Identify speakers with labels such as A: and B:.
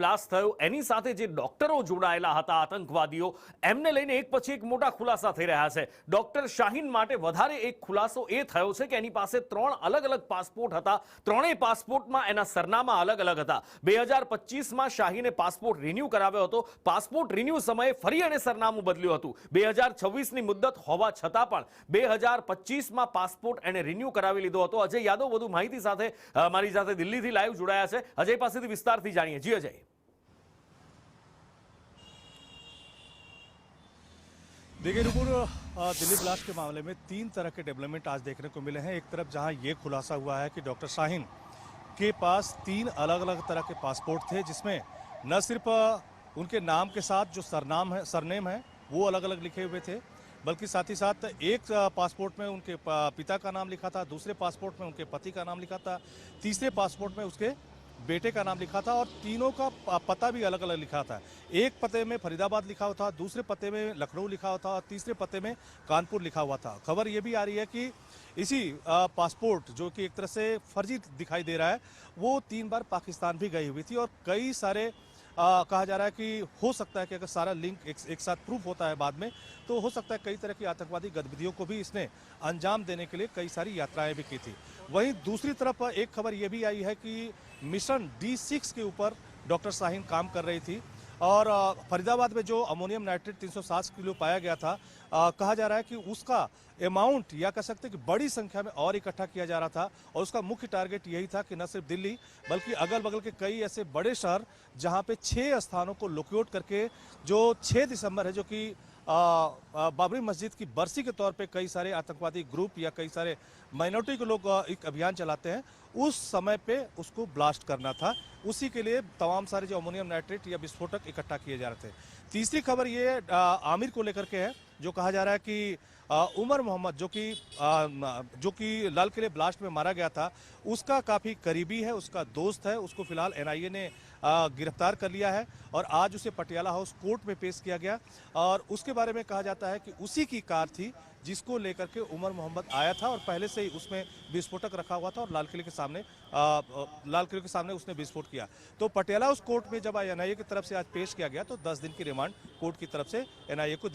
A: Blast થયો એની સાથે જે ડોક્ટરો જોડાયેલા હતા આતંકવાદીઓ એમને લઈને એક પછી એક મોટા ખુલાસા થઈ રહ્યા છે। ડોક્ટર શાહીન માટે વધારે એક ખુલાસો એ થયો છે કે એની પાસે 3 અલગ અલગ પાસપોર્ટ હતા। ત્રણેય પાસપોર્ટમાં એના સરનામા અલગ અલગ હતા। 2025માં શાહીને પાસપોર્ટ રિન્યુ કરાવ્યો હતો। પાસપોર્ટ રિન્યુ સમયે ફરી એને સરનામું બદલ્યું હતું। 2026ની મુદત હોવા છતાં પણ 2025માં પાસપોર્ટ એને રિન્યુ કરાવી લીધો હતો। અજય યાદવ વધુ માહિતી સાથે મારી સાથે દિલ્હીથી લાઈવ જોડાયા છે। अजय पासेથી વિસ્તારથી જાણીએ। जी अजय।
B: देखिए नुपुर, दिल्ली ब्लास्ट के मामले में 3 तरह के डेवलपमेंट आज देखने को मिले हैं। एक तरफ जहां ये खुलासा हुआ है कि डॉक्टर शाहीन के पास 3 अलग अलग तरह के पासपोर्ट थे, जिसमें न सिर्फ उनके नाम के साथ जो सरनेम है वो अलग अलग लिखे हुए थे, बल्कि साथ ही साथ एक पासपोर्ट में उनके पिता का नाम लिखा था, दूसरे पासपोर्ट में उनके पति का नाम लिखा था, तीसरे पासपोर्ट में उसके बेटे का नाम लिखा था और तीनों का पता भी अलग अलग लिखा था। एक पते में फरीदाबाद लिखा हुआ था, दूसरे पते में लखनऊ लिखा हुआ था और तीसरे पते में कानपुर लिखा हुआ था। खबर ये भी आ रही है कि इसी पासपोर्ट, जो कि एक तरह से फर्जी दिखाई दे रहा है, वो 3 बार पाकिस्तान भी गई हुई थी और कई सारे कहा जा रहा है कि हो सकता है कि अगर सारा लिंक एक साथ प्रूफ होता है बाद में, तो हो सकता है कई तरह की आतंकवादी गतिविधियों को भी इसने अंजाम देने के लिए कई सारी यात्राएं भी की थी। वहीं दूसरी तरफ एक खबर यह भी आई है कि मिशन D6 के ऊपर डॉक्टर शाहीन काम कर रही थी और फरीदाबाद में जो अमोनियम नाइट्रेट 360 किलो पाया गया था, कहा जा रहा है कि उसका अमाउंट या कह सकते हैं कि बड़ी संख्या में और इकट्ठा किया जा रहा था और उसका मुख्य टारगेट यही था कि न सिर्फ दिल्ली बल्कि अगल बगल के कई ऐसे बड़े शहर जहां पे 6 स्थानों को लोकेट करके जो 6 दिसंबर है, जो कि बाबरी मस्जिद की बरसी के तौर पे कई सारे आतंकवादी ग्रुप या कई सारे माइनॉरिटी के लोग एक अभियान चलाते हैं, उस समय पे उसको ब्लास्ट करना था। उसी के लिए तमाम सारे जो अमोनियम नाइट्रेट या विस्फोटक इकट्ठा किए जा रहे थे। तीसरी खबर ये आमिर को लेकर के है, जो कहा जा रहा है कि उमर मोहम्मद, जो कि लाल किले ब्लास्ट में मारा गया था, उसका काफ़ी करीबी है, उसका दोस्त है। उसको फिलहाल NIA ने गिरफ्तार कर लिया है और आज उसे पटियाला हाउस कोर्ट में पेश किया गया और उसके बारे में कहा जाता है कि उसी की कार थी जिसको लेकर के उमर मोहम्मद आया था और पहले से ही उसमें विस्फोटक रखा हुआ था और लाल किले के सामने उसने विस्फोट किया। तो पटियाला हाउस कोर्ट में जब NIA की तरफ से आज पेश किया गया तो 10 दिन की रिमांड कोर्ट की तरफ से NIA को